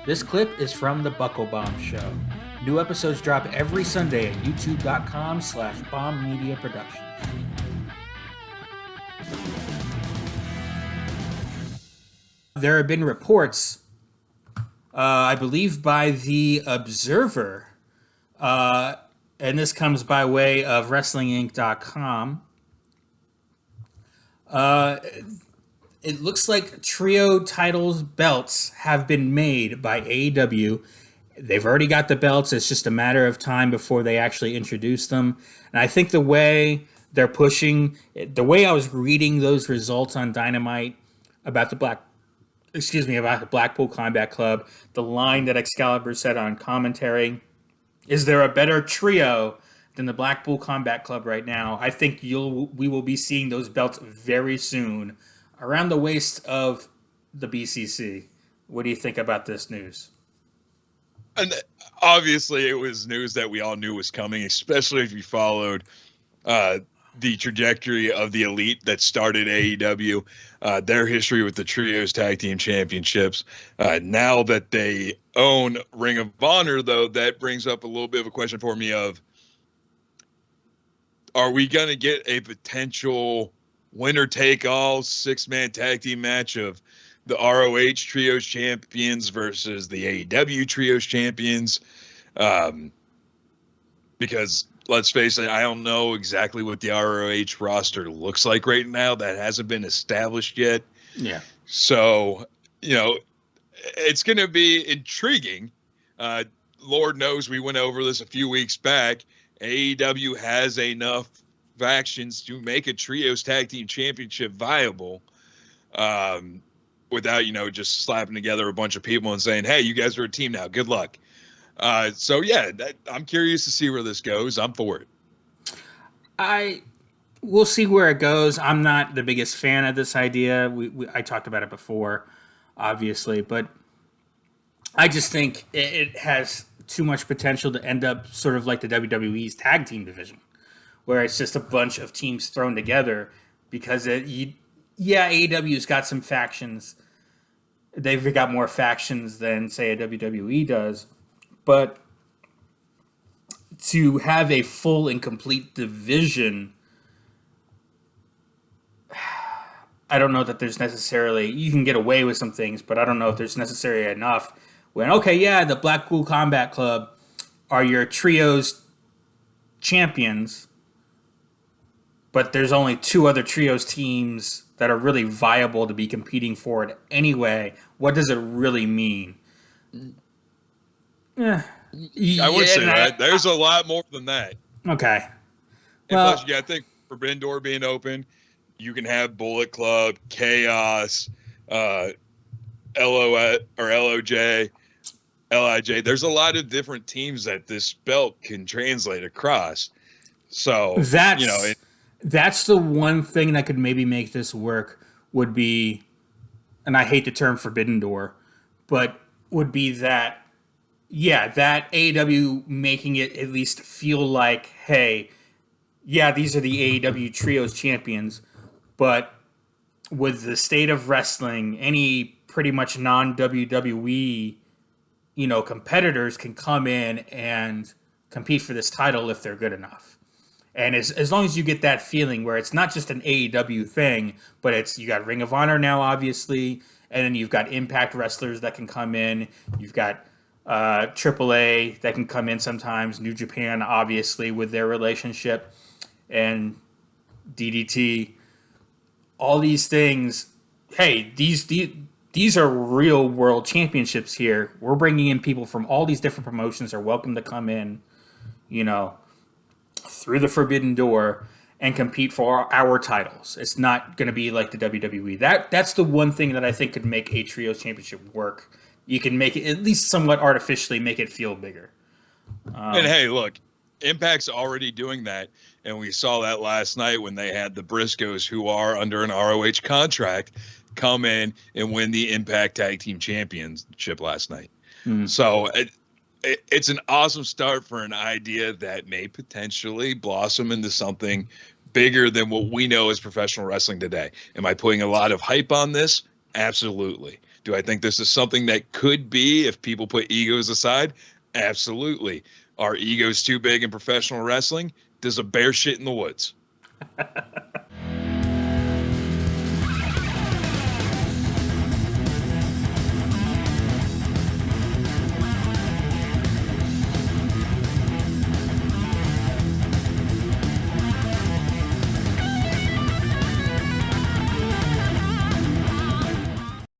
This clip is from The Buckle Bomb Show. New episodes drop every Sunday at youtube.com/bombmediaproductions. There have been reports, I believe by The Observer, and this comes by way of WrestlingInc.com. It looks like trio titles belts have been made by AEW. They've already got the belts. It's just a matter of time before they actually introduce them. And I think the way they're pushing, the way I was reading those results on Dynamite about the Blackpool Combat Club, the line that Excalibur said on commentary, is there a better trio than the Blackpool Combat Club right now? I think we will be seeing those belts very soon around the waist of the BCC. What do you think about this news? And obviously, it was news that we all knew was coming, especially if you followed the trajectory of the Elite that started AEW, their history with the Trios Tag Team Championships. Now that they own Ring of Honor, though, that brings up a little bit of a question for me of, are we going to get a potential winner-take-all six-man tag team match of the ROH Trios Champions versus the AEW Trios Champions? Because let's face it, I don't know exactly what the ROH roster looks like right now. That hasn't been established yet. Yeah. So, it's going to be intriguing. Lord knows we went over this a few weeks back. AEW has enough factions to make a Trios Tag Team Championship viable, without, just slapping together a bunch of people and saying, hey, you guys are a team now. Good luck. So yeah, I'm curious to see where this goes. I'm for it. We'll see where it goes. I'm not the biggest fan of this idea. I talked about it before, obviously, but I just think it has too much potential to end up sort of like the WWE's tag team division, where it's just a bunch of teams thrown together because AEW's got some factions. They've got more factions than, say, a WWE does. But to have a full and complete division, I don't know that there's necessarily, you can get away with some things, but I don't know if there's necessarily enough when, the Blackpool Combat Club are your trios champions, but there's only two other trios teams that are really viable to be competing for it anyway. What does it really mean? I would say that. There's a lot more than that. Okay. And plus, you got to think, Forbidden Door being open, you can have Bullet Club, Chaos, LOJ, LIJ. There's a lot of different teams that this belt can translate across. So, that's the one thing that could maybe make this work would be, and I hate the term Forbidden Door, but would be that AEW making it at least feel like, hey, these are the AEW Trios Champions, but with the state of wrestling, any pretty much non-WWE, competitors can come in and compete for this title if they're good enough. And as long as you get that feeling where it's not just an AEW thing, but you got Ring of Honor now, obviously, and then you've got Impact wrestlers that can come in. You've got AAA that can come in sometimes. New Japan, obviously, with their relationship, and DDT. All these things. Hey, these are real world championships here. We're bringing in people from all these different promotions. Are welcome to come in, through the Forbidden Door and compete for our titles. It's not going to be like the WWE. That's the one thing that I think could make a Trios Championship work. You can make it, at least somewhat artificially, make it feel bigger. And hey, look, Impact's already doing that. And we saw that last night when they had the Briscoes, who are under an ROH contract, come in and win the Impact Tag Team Championship last night. So it's an awesome start for an idea that may potentially blossom into something bigger than what we know as professional wrestling today. Am I putting a lot of hype on this? Absolutely. Do I think this is something that could be if people put egos aside? Absolutely. Are egos too big in professional wrestling? Does a bear shit in the woods?